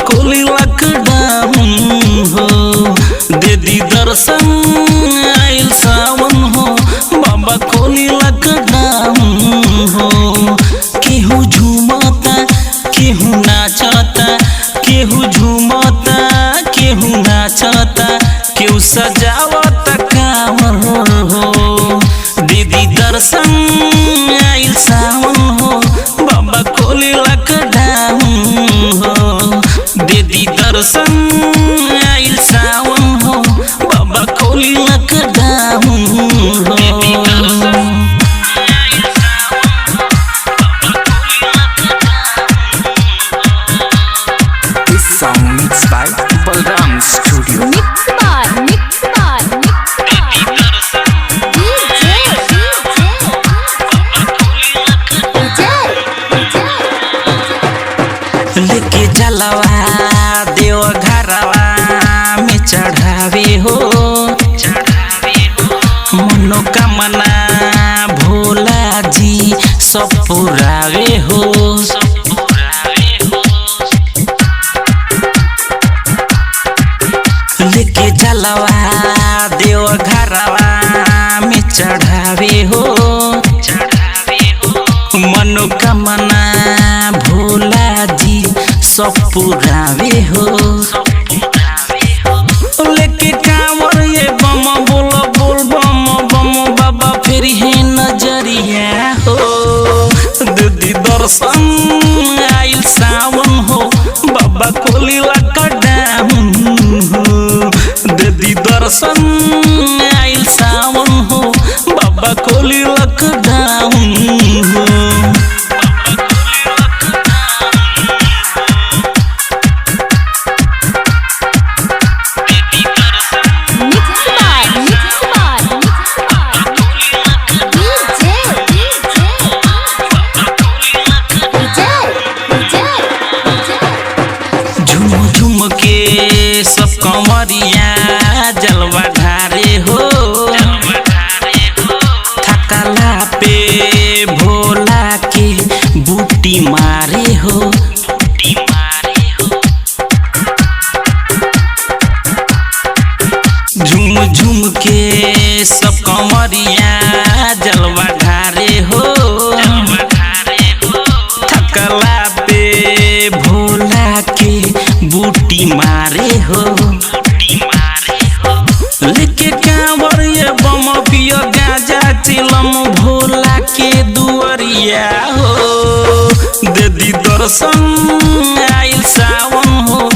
खोली लॉकडाउन हो दे दी दर्शन आइल सावन हो बाबा खोली लॉकडाउन हो। केहू झूमता केहू नाचता केहू झूमता केहू नाचता केहू सजावता कांवर हो दीदी दर्शन आइल सावन हो बाबा खोली लॉकडाउन हो दीदी दर्शन आइल सावन हो बाबा खोली लॉकडाउन हो। This song mixed by Balram Studio. लेके जलवा देव घरवा में चढ़ावे हो मनोकामना भोला जी सब पुरावे हो। लेके जलवा देव घरवा में चढ़ावे हो मनोकामना भोला जी सब पुरावे हो। लेके कांवर ये बम बोल बोल बम बम बाबा फिर है नजरिया हो दीदी दर्शन आइल सावन हो बाबा खोली लॉकडाउन हो दीदी दर्शन आइल सावन हो बाबा खोली लॉकडाउन हो। झूम झूम के सब कंवरिया जलवा ढारे हो थकला पे भोला के बूटी मारे हो। झूम झूम के सब कंवरिया जलवा ढारे हो थकला पे भोला के बूटी मारे हो। लेके कांवर ये बम पियो गांजा चिलम भोला के दुआरिया हो दीदी दर्शन आइल सावन हो